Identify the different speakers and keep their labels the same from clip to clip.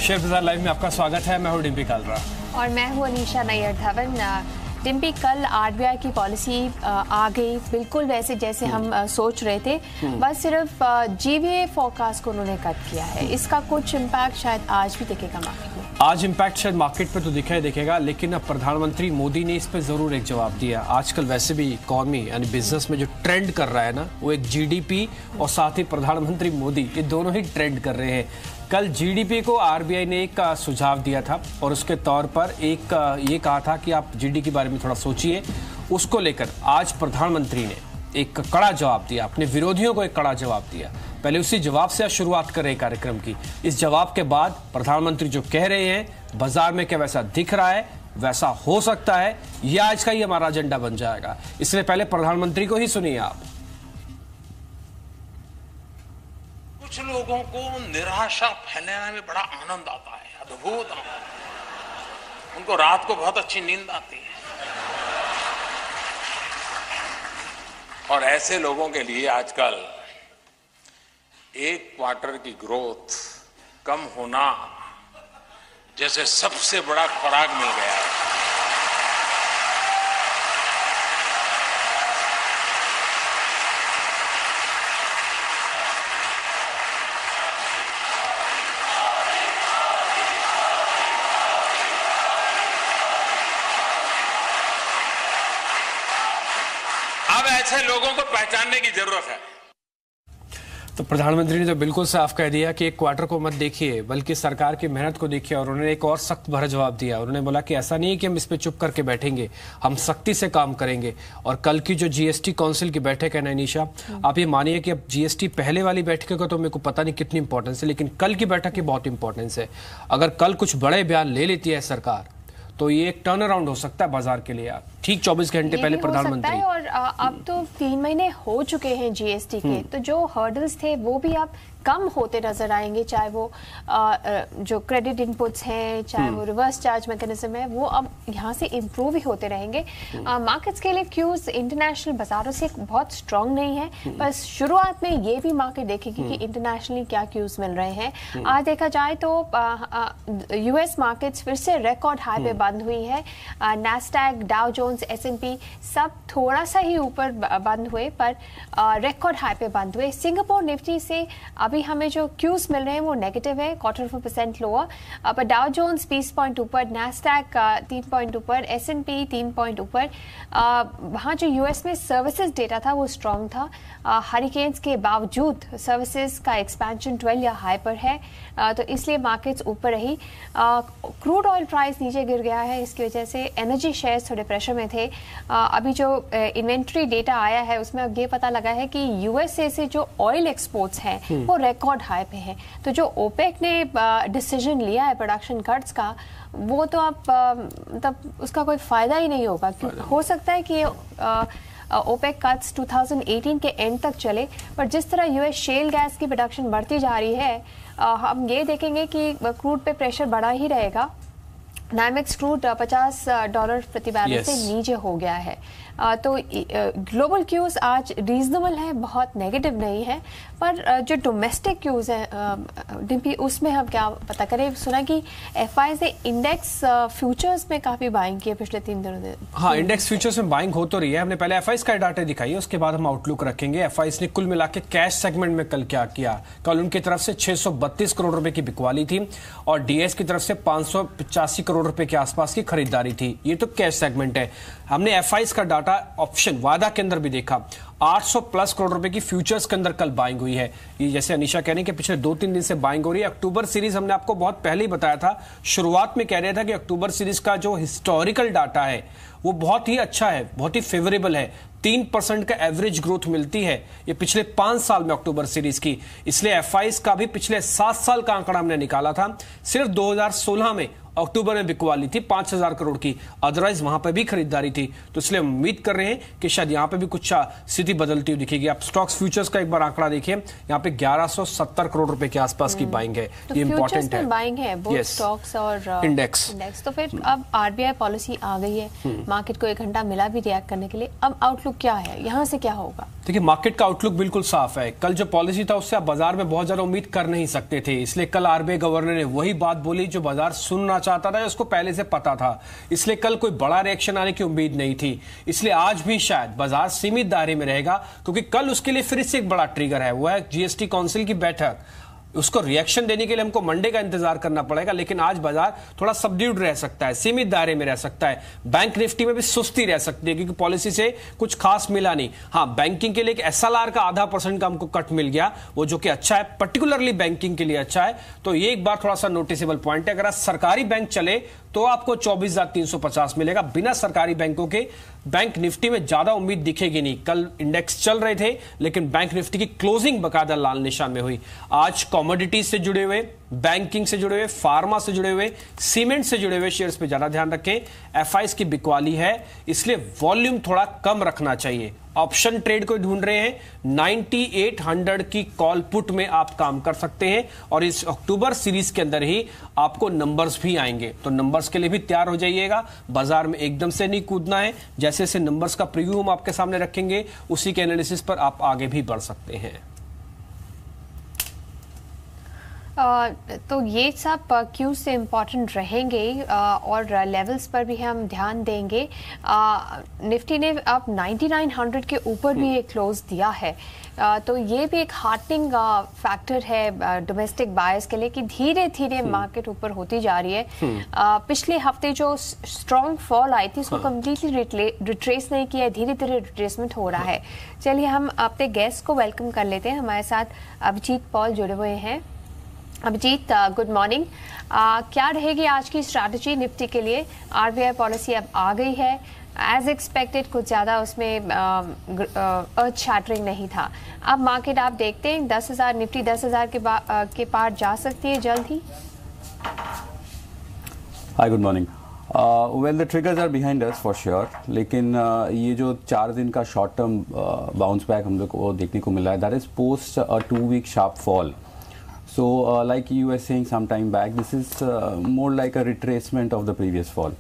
Speaker 1: Share बाजार live में आपका स्वागत है। मैं हूं डिम्पी कालरा
Speaker 2: और मैं हूं अनीशा नैयर धवन। डिम्पी, कल आरबीआई की पॉलिसी आ गई बिल्कुल वैसे जैसे हम सोच रहे थे। बस सिर्फ जीवीए फोरकास्ट को उन्होंने कट किया है। इसका कुछ इम्पैक्ट शायद आज भी दिखेगा मार्केट में।
Speaker 1: आज इम्पैक्ट शायद मार्केट पे तो दिखेगा, लेकिन अब प्रधानमंत्री मोदी ने इस पे जरूर एक जवाब दिया। आजकल वैसे भी इकोनॉमी यानी बिजनेस में जो ट्रेंड कर रहा है ना, वो एक जीडीपी और साथ ही प्रधानमंत्री मोदी, ये दोनों ही ट्रेंड कर रहे हैं। कल जीडीपी को आरबीआई ने एक सुझाव दिया था और उसके तौर पर एक ये कहा था कि आप जीडीपी के बारे में थोड़ा सोचिए। उसको लेकर आज प्रधानमंत्री ने एक कड़ा जवाब दिया, अपने विरोधियों को एक कड़ा जवाब दिया। पहले उसी जवाब से शुरुआत कर रहे कार्यक्रम की। इस जवाब के बाद प्रधानमंत्री जो कह रहे हैं बाजार में क्या वैसा दिख रहा है, वैसा हो सकता है, यह आज का ही हमारा एजेंडा बन जाएगा। इसलिए पहले प्रधानमंत्री को ही सुनिए आप।
Speaker 3: कुछ लोगों को निराशा फैलाने में बड़ा आनंद आता है, अद्भुत आनंद। उनको रात को बहुत अच्छी नींद आती है और ऐसे लोगों के लिए आजकल एक क्वार्टर की ग्रोथ कम होना जैसे सबसे बड़ा खुराक मिल गया है। अब ऐसे लोगों को पहचानने की जरूरत है।
Speaker 1: तो प्रधानमंत्री ने तो बिल्कुल साफ कह दिया कि एक क्वार्टर को मत देखिए, बल्कि सरकार की मेहनत को देखिए। और उन्होंने एक और सख्त भरा जवाब दिया। उन्होंने बोला कि ऐसा नहीं है कि हम इस पे चुप करके बैठेंगे, हम सख्ती से काम करेंगे। और कल की जो जीएसटी काउंसिल की बैठक है ना अनीशा, आप ये मानिए कि अब जीएसटी पहले वाली बैठक का तो मेरे को पता नहीं कितनी इंपॉर्टेंस है, लेकिन कल की बैठक की बहुत इंपॉर्टेंस है। अगर कल कुछ बड़े बयान ले लेती है सरकार तो ये एक टर्न अराउंड हो सकता है बाजार के लिए। ठीक 24 घंटे पहले प्रधानमंत्री।
Speaker 2: और अब तो 3 महीने हो चुके हैं जीएसटी के, तो जो हर्डल्स थे वो भी अब कम होते नजर आएंगे। चाहे वो जो क्रेडिट इनपुट्स हैं, चाहे वो रिवर्स चार्ज मैकेनिज्म है, वो अब यहाँ से इम्प्रूव ही होते रहेंगे। मार्केट्स के लिए क्यूज इंटरनेशनल बाजारों से बहुत स्ट्रांग नहीं है। बस शुरुआत में ये भी मार्केट देखेगी कि इंटरनेशनली क्या क्यूज मिल रहे हैं। आज देखा जाए तो यूएस मार्केट्स फिर से रिकॉर्ड हाई पे बंद हुई है। नैस्डैक, डाउ जोन्स, एस&पी सब थोड़ा सा ही ऊपर बंद हुए, पर रिकॉर्ड हाई पे बंद हुए। सिंगापुर निफ्टी से अभी हमें जो क्यूज मिल रहे हैं वो नेगेटिव है, 0.25% लोअर। पर डाउ जोन्स 20 पॉइंट ऊपर, नैस्डैक 3 पॉइंट ऊपर, एस&पी 3 पॉइंट ऊपर। वहाँ जो यूएस में सर्विसेज डेटा था वो स्ट्रांग था। हरिकेन्स के बावजूद सर्विसेज का एक्सपेंशन 12 या हाई पर है, तो इसलिए मार्केट्स ऊपर रही। क्रूड ऑयल प्राइस नीचे गिर गया है, इसकी वजह से एनर्जी शेयर्स थोड़े प्रेशर में थे। अभी जो इन्वेंट्री डेटा आया है उसमें अब ये पता लगा है कि यूएसए से जो ऑयल एक्सपोर्ट्स हैं वो रिकॉर्ड हाई पे है। तो जो ओपेक ने डिसीजन लिया है प्रोडक्शन कट्स का, वो तो अब तब उसका कोई फायदा ही नहीं होगा। हो सकता है कि ओपेक कट्स 2018 के एंड तक चले, पर जिस तरह यूएस शेल गैस की प्रोडक्शन बढ़ती जा रही है, हम ये देखेंगे कि क्रूड पे प्रेशर बढ़ा ही रहेगा। नाइमेक्स क्रूड $50 प्रति बैरल से नीचे हो गया है। तो ग्लोबल क्यूज आज रीजनेबल है, बहुत नेगेटिव नहीं है। पर जो डोमेस्टिक क्यूज है डिम्पी, उसमें हम क्या पता करें। सुना कि एफआई से इंडेक्स फ्यूचर्स में काफी बाइंग की है पिछले 3 दिनों से।
Speaker 1: हाँ, इंडेक्स फ्यूचर्स में बाइंग हो तो रही है। हमने पहले एफआई का डाटा दिखाई है, उसके बाद हम आउटलुक रखेंगे। एफआई ने कुल मिला के कैश सेगमेंट में कल क्या किया। कल उनकी तरफ से 632 करोड़ रुपए की बिकवाली थी और डीएस की तरफ से 585 करोड़ रुपए के आसपास की खरीदारी थी। ये तो कैश सेगमेंट है। हमने एफआई का डाटा ऑप्शन वादा के अंदर भी देखा। 800+ करोड़ रुपए की फ्यूचर्स के अंदर कल बाइंग हुई है। ये जैसे अनीशा कह रही है कि पिछले 2-3 दिन से बाइंग हो रही है। अक्टूबर सीरीज हमने आपको बहुत पहले ही बताया था, शुरुआत में कह रहा था कि अक्टूबर सीरीज का जो हिस्टोरिकल डाटा है वो बहुत ही अच्छा है, बहुत ही फेवरेबल है। 3% का एवरेज ग्रोथ मिलती है ये पिछले 5 साल में अक्टूबर सीरीज की। इसलिए एफआईज का भी पिछले 7 साल का आंकड़ा हमने निकाला था। सिर्फ 2016 में अक्टूबर में बिकवाली थी 5000 करोड़ की, अदरवाइज वहां पर भी खरीदारी थी। तो इसलिए उम्मीद कर रहे हैं कि शायद यहां पे भी कुछ स्थिति बदलती हुई दिखेगी। आप स्टॉक्स फ्यूचर्स का एक बार आंकड़ा देखिए, यहाँ पे 1170 करोड़ रुपए के आसपास की बाइंग है।
Speaker 2: तो
Speaker 1: ये इंपॉर्टेंट है,
Speaker 2: बाइंग है बोथ स्टॉक्स और
Speaker 1: इंडेक्स।
Speaker 2: तो फिर अब आरबीआई पॉलिसी आ गई है, मार्केट को 1 घंटा मिला भी रिएक्ट करने के लिए। अब आउटलुक क्या है, यहाँ से क्या होगा?
Speaker 1: देखिए, मार्केट का आउटलुक बिल्कुल साफ है। कल जो पॉलिसी था उससे आप बाजार में बहुत ज्यादा उम्मीद कर नहीं सकते थे, इसलिए कल आरबीआई गवर्नर ने वही बात बोली जो बाजार सुनना चाहता था, उसको पहले से पता था। इसलिए कल कोई बड़ा रिएक्शन आने की उम्मीद नहीं थी। इसलिए आज भी शायद बाजार सीमित दायरे में रहेगा, क्योंकि कल उसके लिए फिर से एक बड़ा ट्रिगर है, वो है जीएसटी काउंसिल की बैठक। उसको रिएक्शन देने के लिए हमको मंडे का इंतजार करना पड़ेगा, लेकिन आज बाजार थोड़ा सबड्यूड रह सकता है, सीमित दायरे में रह सकता है। बैंक निफ्टी में भी सुस्ती रह सकती है, क्योंकि पॉलिसी से कुछ खास मिला नहीं। हाँ, बैंकिंग के लिए एक एसएलआर का 0.5% का हमको कट मिल गया, वो जो कि अच्छा है, पर्टिकुलरली बैंकिंग के लिए अच्छा है। तो ये एक बार थोड़ा सा नोटिसेबल पॉइंट है। अगर आज सरकारी बैंक चले तो आपको 24,350 मिलेगा। बिना सरकारी बैंकों के बैंक निफ्टी में ज्यादा उम्मीद दिखेगी नहीं। कल इंडेक्स चल रहे थे, लेकिन बैंक निफ्टी की क्लोजिंग बकायदा लाल निशान में हुई। आज कमोडिटीज से जुड़े हुए, बैंकिंग से जुड़े हुए, फार्मा से जुड़े हुए, सीमेंट से जुड़े हुए शेयर्स पे ज्यादा ध्यान रखें। एफआईज की बिकवाली है, इसलिए वॉल्यूम थोड़ा कम रखना चाहिए। ऑप्शन ट्रेड को ढूंढ रहे हैं, 9800 की कॉल पुट में आप काम कर सकते हैं, और इस अक्टूबर सीरीज के अंदर ही आपको नंबर्स भी आएंगे, तो नंबर्स के लिए भी तैयार हो जाइएगा। बाजार में एकदम से नहीं कूदना है। जैसे जैसे नंबर्स का प्रीव्यू हम आपके सामने रखेंगे, उसी के एनालिसिस पर आप आगे भी बढ़ सकते हैं।
Speaker 2: तो ये सब क्यों से इम्पॉर्टेंट रहेंगे, और लेवल्स पर भी हम ध्यान देंगे। निफ्टी ने अब 9900 के ऊपर भी एक क्लोज दिया है, तो ये भी एक हार्टनिंग फैक्टर है डोमेस्टिक बायर्स के लिए कि धीरे धीरे मार्केट ऊपर होती जा रही है। पिछले हफ्ते जो स्ट्रॉन्ग फॉल आई थी उसको कम्प्लीटली रिट्रेस नहीं किया है, धीरे धीरे रिट्रेसमेंट हो रहा है। चलिए हम अपने गेस्ट को वेलकम कर लेते हैं। हमारे साथ अभिजीत पॉल जुड़े हुए हैं। Abhijit, good morning. क्या रहेगी आज की स्ट्रैटेजी निफ्टी के लिए? आरबीआई पॉलिसी अब आ गई है, एज एक्सपेक्टेड कुछ ज़्यादा उसमें अर्थ शैटरिंग नहीं था। अब मार्केट आप देखते हैं 10,000 निफ्टी 10,000 के पार जा सकती है जल्द ही।
Speaker 4: Hi, good morning. Well, the triggers are behind us for sure, लेकिन ये जो 4 दिन का शॉर्ट टर्म बाउंस बैक हम लोग को देखने को मिला है, that is post a 2 week sharp fall. So like you were saying some time back, this is more like a retracement of the previous fall.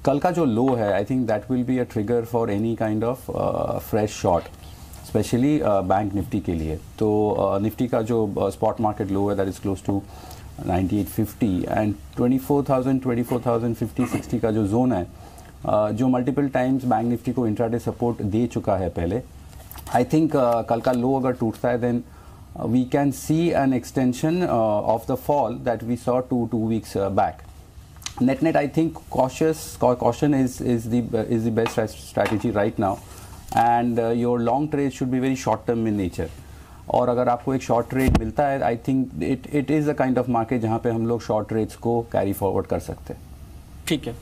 Speaker 4: कल का जो लो है, I think that will be a trigger for any kind of fresh short, especially bank Nifty के लिए। तो Nifty का जो spot market low है, that is close to 9850, and 24,050, 60 का जो जोन है, जो मल्टीपल टाइम्स बैंक निफ्टी को इंट्राडे सपोर्ट दे चुका है पहले। I think कल का लो अगर टूटता है, then we can see an extension of the fall that we saw two weeks back. Net, I think caution is the best strategy right now, and your long trade should be very short term in nature. और अगर आपको एक short trade मिलता है, I think it is a kind of market जहाँ पे हम लोग शॉर्ट ट्रेड्स को कैरी फॉरवर्ड कर सकते हैं।
Speaker 1: ठीक है,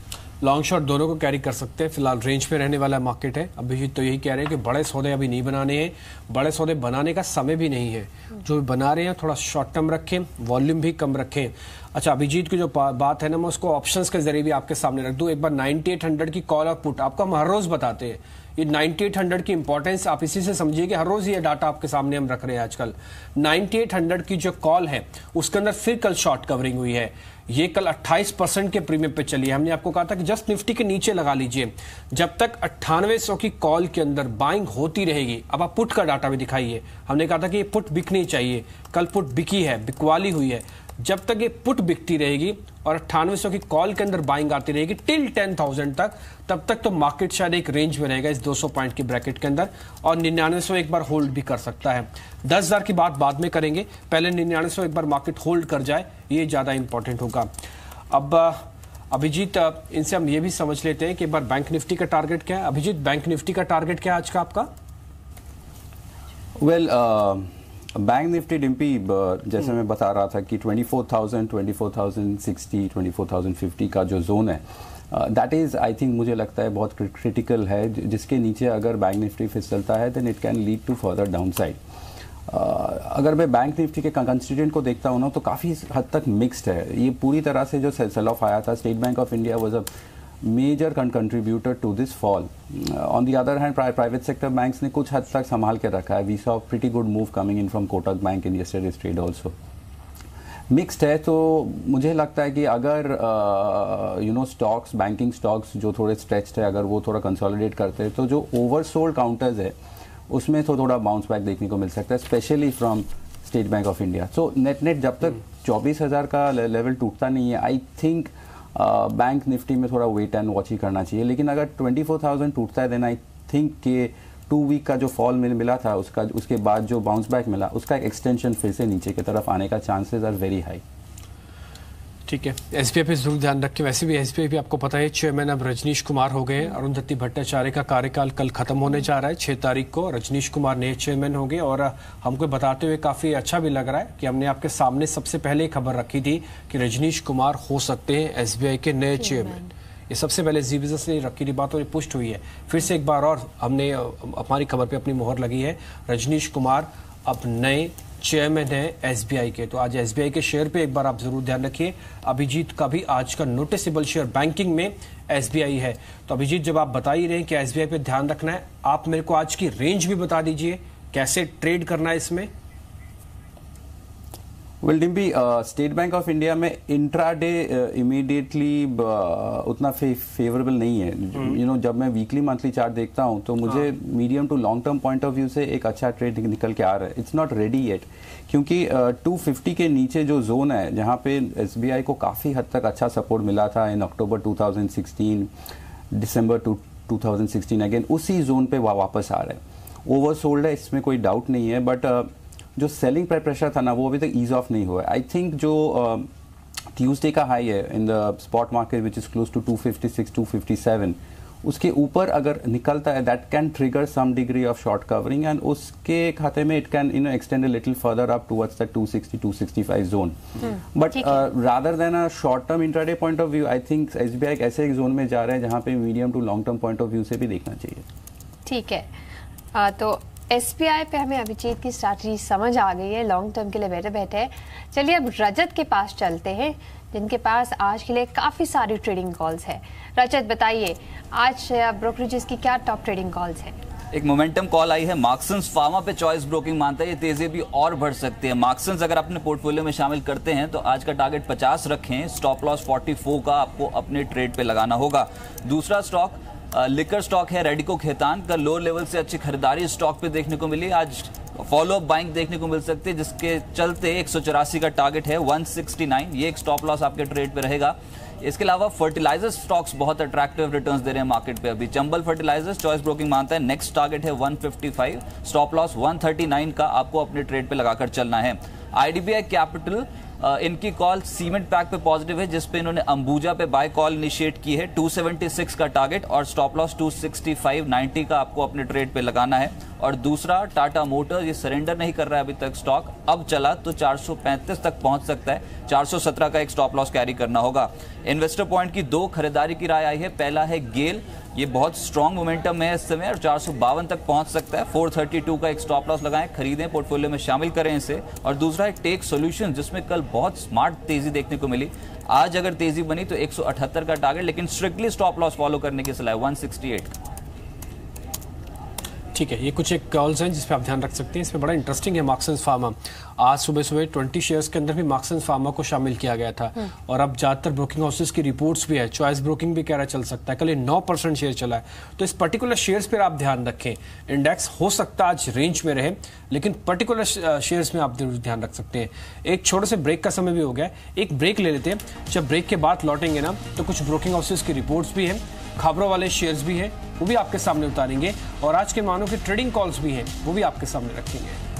Speaker 1: लॉन्ग शॉर्ट दोनों को कैरी कर सकते हैं। फिलहाल रेंज में रहने वाला मार्केट है। अभिजीत तो यही कह रहे हैं कि बड़े सौदे अभी नहीं बनाने हैं, बड़े सौदे बनाने का समय भी नहीं है। जो बना रहे हैं थोड़ा शॉर्ट टर्म रखें, वॉल्यूम भी कम रखें। अच्छा, अभिजीत की जो बात है ना, मैं उसको ऑप्शंस के जरिए भी आपके सामने रख दूं। एक बार 9800 की कॉल और पुट आपको हम हर रोज बताते हैं। ये 9800 की इंपॉर्टेंस आप इसी से समझिए कि हर रोज ये डाटा आपके सामने हम रख रहे हैं। आजकल 9800 की जो कॉल है उसके अंदर फिर कल शॉर्ट कवरिंग हुई है। ये कल 28% के प्रीमियम पे चली है। हमने आपको कहा था कि जस्ट निफ्टी के नीचे लगा लीजिए। जब तक 9800 की कॉल के अंदर बाइंग होती रहेगी, अब आप पुट का डाटा भी दिखाइए। हमने कहा था कि ये पुट बिकनी चाहिए, कल पुट बिकी है, बिकवाली हुई है। जब तक ये पुट बिकती रहेगी और 9800 की कॉल के अंदर बाइंग आती रहेगी टिल 10,000 तक, तब तक तो मार्केट शायद एक रेंज में रहेगा इस 200 पॉइंट की ब्रैकेट के अंदर, और 9900 एक बार होल्ड भी कर सकता है। 10,000 की बात बाद में करेंगे, पहले 9900 एक बार मार्केट होल्ड कर जाए, ये ज्यादा इंपॉर्टेंट होगा। अब अभिजीत, इनसे हम ये भी समझ लेते हैं कि एक बार बैंक निफ्टी का टारगेट क्या है। अभिजीत, बैंक निफ्टी का टारगेट क्या है आज का आपका?
Speaker 4: वेल, बैंक निफ्टी डिम्पी जैसे मैं बता रहा था कि 24,000, 24,060, 24,050 का जो जोन है, दैट इज़ आई थिंक मुझे लगता है बहुत क्रिटिकल है, जिसके नीचे अगर बैंक निफ्टी फिसलता है then it can lead to further down side. अगर मैं बैंक निफ्टी के कंस्टिट्यूएंट को देखता हूँ ना, तो काफ़ी हद तक मिक्स्ड है। ये पूरी तरह से जो सेल ऑफ आया था, State Bank of India was a major contributor to this fall. On the other hand private sector banks ने कुछ हद तक संभाल के रखा है। We saw pretty good move coming in from Kotak bank in yesterday's trade also. Mixed है, तो मुझे लगता है कि अगर स्टॉक्स, बैंकिंग स्टॉक्स जो थोड़े स्ट्रेच्ड है, अगर वो थोड़ा कंसोलिडेट करते हैं, तो जो ओवरसोल्ड काउंटर्स है उसमें तो थोड़ा बाउंस बैक देखने को मिल सकता है, specially from state Bank of India. So net जब तक 24,000 का लेवल टूटता नहीं है, आई थिंक बैंक निफ्टी में थोड़ा वेट एंड वॉच ही करना चाहिए। लेकिन अगर 24,000 टूटता है, देन आई थिंक कि 2 वीक का जो फॉल मिला था उसके बाद जो बाउंस बैक मिला, उसका एक्सटेंशन फिर से नीचे की तरफ आने का चांसेस आर वेरी हाई।
Speaker 1: ठीक है, एसबीआई पे जरूर ध्यान रखें। वैसे भी एसबीआई भी आपको पता है चेयरमैन अब रजनीश कुमार हो गए। अरुंधति भट्टाचार्य का कार्यकाल कल खत्म होने जा रहा है, 6 तारीख को रजनीश कुमार नए चेयरमैन हो गए। और हमको बताते हुए काफी अच्छा भी लग रहा है कि हमने आपके सामने सबसे पहले खबर रखी थी कि रजनीश कुमार हो सकते हैं एसबीआई के नए चेयरमैन। ये सबसे पहले जी बिजनेस ने रखी थी बात और ये पुष्ट हुई है। फिर से एक बार और हमने हमारी खबर पे अपनी मोहर लगी है, रजनीश कुमार अब नए चेयरमैन है एसबीआई के। तो आज एसबीआई के शेयर पे एक बार आप जरूर ध्यान रखिए। अभिजीत का भी आज का नोटिसेबल शेयर बैंकिंग में एसबीआई है। तो अभिजीत, जब आप बता ही रहे हैं कि एसबीआई पे ध्यान रखना है, आप मेरे को आज की रेंज भी बता दीजिए, कैसे ट्रेड करना है इसमें।
Speaker 4: Well Dimpy, state Bank of India में इंट्राडे इमीडिएटली उतना फेवरेबल नहीं है। यू नो, जब मैं वीकली मंथली चार्ट देखता हूं तो मुझे medium to long term point of view से एक अच्छा ट्रेड निकल के आ रहा है। इट्स नॉट रेडी येट, क्योंकि 250 के नीचे जो जोन है जहां पे एसबीआई को काफी हद तक अच्छा सपोर्ट मिला था इन अक्टूबर 2016, दिसंबर 2016, अगेन उसी जोन पे वापस आ रहा है। ओवरसोल्ड है, इसमें कोई डाउट नहीं है, बट जो सेलिंग प्रेशर था ना, वो अभी तक ईज ऑफ नहीं हुआ है। आई थिंक जो ट्यूसडे का हाई है in the spot market which is close to 256, 257, उसके ऊपर अगर निकलता है, that can trigger some degree of short covering and उसके खाते में it can extend a little further up towards the 260, 265 zone. But rather than a short term intraday point of view, I think SBI एक ऐसे एक zone में जा रहा है जहां पे medium to long term point of view से भी देखना चाहिए।
Speaker 2: ठीक है, तो एसबीआई पे हमें अभिजीत की स्ट्रैटेजी समझ आ गई है, लॉन्ग टर्म के लिए बैठे बैठे। चलिए अब रजत के पास चलते हैं, जिनके पास आज के लिए काफ़ी सारी ट्रेडिंग कॉल्स है। रजत, बताइए आज ब्रोकरेजेस की क्या टॉप ट्रेडिंग कॉल्स है?
Speaker 5: एक मोमेंटम कॉल आई है मार्क्सन्स फार्मा पे, चॉइस ब्रोकिंग मानता है ये तेजी भी और बढ़ सकती है। मार्क्सन्स अगर अपने पोर्टफोलियो में शामिल करते हैं तो आज का टारगेट 50 रखें, स्टॉप लॉस 44 का आपको अपने ट्रेड पे लगाना होगा। दूसरा स्टॉक लिकर स्टॉक है रेडिको खेतान का, लो लेवल से अच्छी खरीदारी स्टॉक पे देखने को मिली। आज फॉलो अप बाइंग देखने को मिल सकती है, जिसके चलते 184 का टारगेट है 169, ये एक स्टॉप लॉस आपके ट्रेड पे रहेगा। इसके अलावा फर्टिलाइजर स्टॉक्स बहुत अट्रैक्टिव रिटर्न्स दे रहे हैं मार्केट पे अभी। चंबल फर्टिलाइजर्स चॉइस ब्रोकिंग मानता है नेक्स्ट टारगेट है 155, स्टॉप लॉस 139 का आपको अपने ट्रेड पे लगाकर चलना है। आईडीबीआई कैपिटल इनकी कॉल सीमेंट पैक पे पॉजिटिव है, जिसपे इन्होंने अंबुजा पे बाय कॉल इनिशिएट की है। 276 का टारगेट और स्टॉप लॉस 265.90 का आपको अपने ट्रेड पे लगाना है। और दूसरा टाटा मोटर, ये सरेंडर नहीं कर रहा है अभी तक स्टॉक, अब चला तो 435 तक पहुंच सकता है, 417 का एक स्टॉप लॉस कैरी करना होगा। इन्वेस्टर पॉइंट की 2 खरीदारी की राय आई है। पहला है गेल, ये बहुत स्ट्रॉन्ग मोमेंटम है इस समय और 452 तक पहुंच सकता है, 432 का एक स्टॉप लॉस लगाएं, खरीदें, पोर्टफोलियो में शामिल करें इसे। और दूसरा है टेक सॉल्यूशंस, जिसमें कल बहुत स्मार्ट तेजी देखने को मिली। आज अगर तेजी बनी तो 178 का टारगेट, लेकिन स्ट्रिक्टली स्टॉप लॉस फॉलो करने की सलाह है 168।
Speaker 1: ठीक है, ये कुछ एक कॉल्स हैं जिसपे आप ध्यान रख सकते हैं। इसमें बड़ा इंटरेस्टिंग है मार्क्सन्स फार्मा। आज सुबह 20 शेयर्स के अंदर भी मार्क्सन्स फार्मा को शामिल किया गया था और अब ज्यादातर ब्रोकिंग हाउसेस की रिपोर्ट्स भी है, चॉइस ब्रोकिंग भी कह रहा चल सकता है। कल ये 9% शेयर चला है, तो इस पर्टिकुलर शेयर्स पर आप ध्यान रखें। इंडेक्स हो सकता है आज रेंज में रहे, लेकिन पर्टिकुलर शेयर्स में आप जरूर ध्यान रख सकते हैं। एक छोटे से ब्रेक का समय भी हो गया, एक ब्रेक ले लेते हैं। जब ब्रेक के बाद लौटेंगे ना, तो कुछ ब्रोकिंग हाउसेस की रिपोर्ट्स भी हैं, खबरों वाले शेयर्स भी हैं, वो भी आपके सामने उतारेंगे और आज के मानों की ट्रेडिंग कॉल्स भी हैं, वो भी आपके सामने रखेंगे।